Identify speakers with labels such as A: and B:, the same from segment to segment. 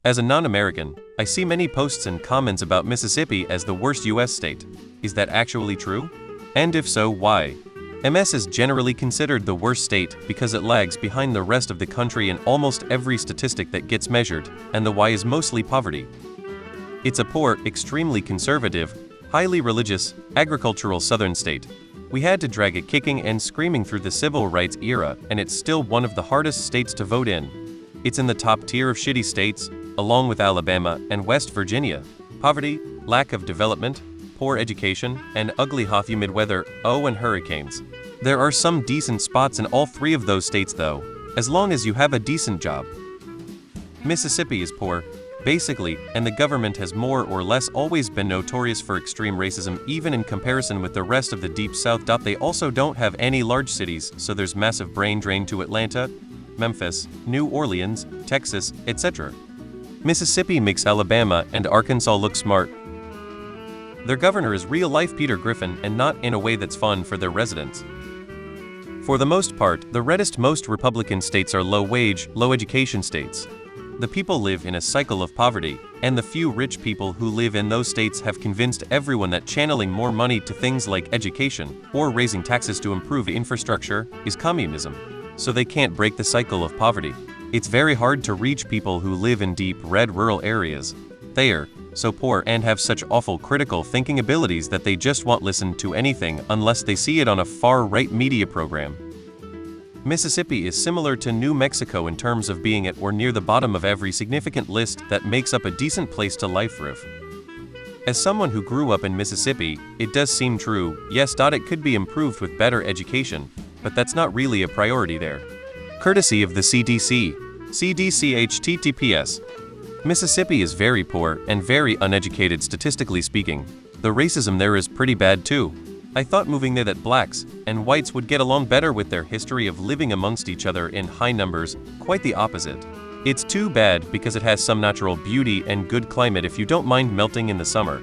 A: As a non-American, I see many posts and comments about Mississippi as the worst US state. Is that actually true? And if so, why? MS is generally considered the worst state because it lags behind the rest of the country in almost every statistic that gets measured, and the why is mostly poverty. It's a poor, extremely conservative, highly religious, agricultural southern state. We had to drag it kicking and screaming through the civil rights era, and it's still one of the hardest states to vote in. It's in the top tier of shitty states, along with Alabama and West Virginia. Poverty, lack of development, poor education, and ugly hot humid weather, and hurricanes. There are some decent spots in all three of those states though, as long as you have a decent job. Mississippi is poor, basically, and the government has more or less always been notorious for extreme racism even in comparison with the rest of the Deep South. They also don't have any large cities, so there's massive brain drain to Atlanta, Memphis, New Orleans, Texas, etc. Mississippi makes Alabama and Arkansas look smart. Their governor is real-life Peter Griffin, and not in a way that's fun for their residents. For the most part, the reddest most Republican states are low-wage, low-education states. The people live in a cycle of poverty, and the few rich people who live in those states have convinced everyone that channeling more money to things like education or raising taxes to improve infrastructure is communism. So they can't break the cycle of poverty. It's very hard to reach people who live in deep red rural areas. They are so poor and have such awful critical thinking abilities that they just won't listen to anything unless they see it on a far-right media program. Mississippi is similar to New Mexico in terms of being at or near the bottom of every significant list that makes up a decent place to live. As someone who grew up in Mississippi, it does seem true, yes, it could be improved with better education, but that's not really a priority there. Courtesy of the CDC. CDC https. Mississippi is very poor and very uneducated statistically speaking. The racism there is pretty bad too. I thought moving there that blacks and whites would get along better with their history of living amongst each other in high numbers, quite the opposite. It's too bad because it has some natural beauty and good climate if you don't mind melting in the summer.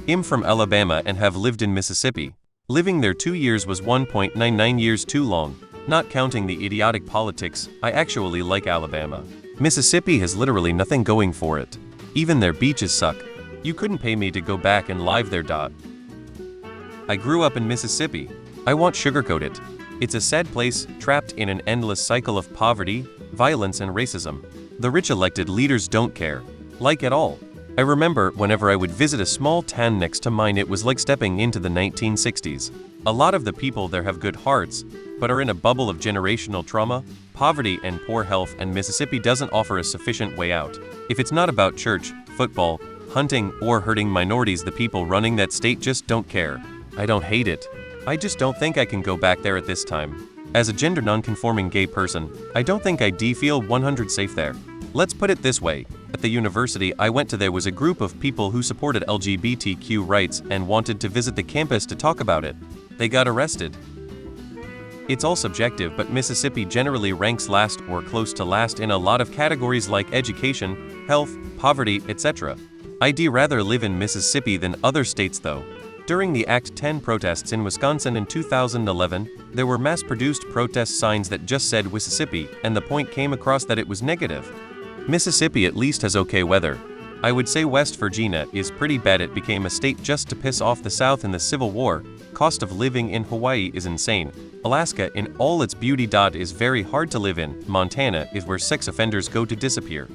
A: I'm from Alabama and have lived in Mississippi. Living there 2 years was 1.99 years too long. Not counting the idiotic politics, I actually like Alabama. Mississippi has literally nothing going for it. Even their beaches suck. You couldn't pay me to go back and live there. I grew up in Mississippi. I won't sugarcoat it. It's a sad place, trapped in an endless cycle of poverty, violence and racism. The rich elected leaders don't care. Like at all. I remember whenever I would visit a small town next to mine, it was like stepping into the 1960s. A lot of the people there have good hearts, but are in a bubble of generational trauma, poverty and poor health, and Mississippi doesn't offer a sufficient way out. If it's not about church, football, hunting, or hurting minorities, the people running that state just don't care. I don't hate it. I just don't think I can go back there at this time. As a gender non-conforming gay person, I don't think I'd feel 100% safe there. Let's put it this way. At the university I went to, there was a group of people who supported LGBTQ rights and wanted to visit the campus to talk about it. They got arrested. It's all subjective, but Mississippi generally ranks last or close to last in a lot of categories like education, health, poverty, etc. I'd rather live in Mississippi than other states though. During the Act 10 protests in Wisconsin in 2011, there were mass-produced protest signs that just said Mississippi, and the point came across that it was negative. Mississippi at least has okay weather. I would say West Virginia is pretty bad. It became a state just to piss off the South in the Civil War. Cost of living in Hawaii is insane. Alaska in all its beauty is very hard to live in. Montana is where sex offenders go to disappear.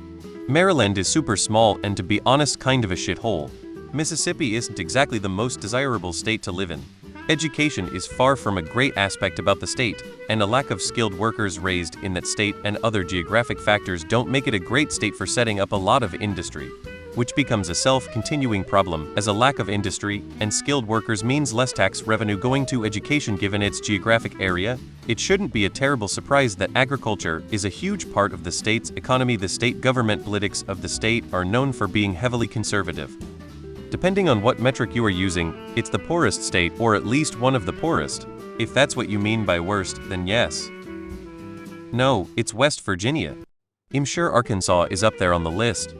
A: Maryland is super small and, to be honest, kind of a shithole. Mississippi isn't exactly the most desirable state to live in. Education is far from a great aspect about the state, and a lack of skilled workers raised in that state and other geographic factors don't make it a great state for setting up a lot of industry, which becomes a self-continuing problem, as a lack of industry and skilled workers means less tax revenue going to education given its geographic area. It shouldn't be a terrible surprise that agriculture is a huge part of the state's economy. The state government politics of the state are known for being heavily conservative. Depending on what metric you are using, it's the poorest state, or at least one of the poorest. If that's what you mean by worst, then yes. No, it's West Virginia. I'm sure Arkansas is up there on the list.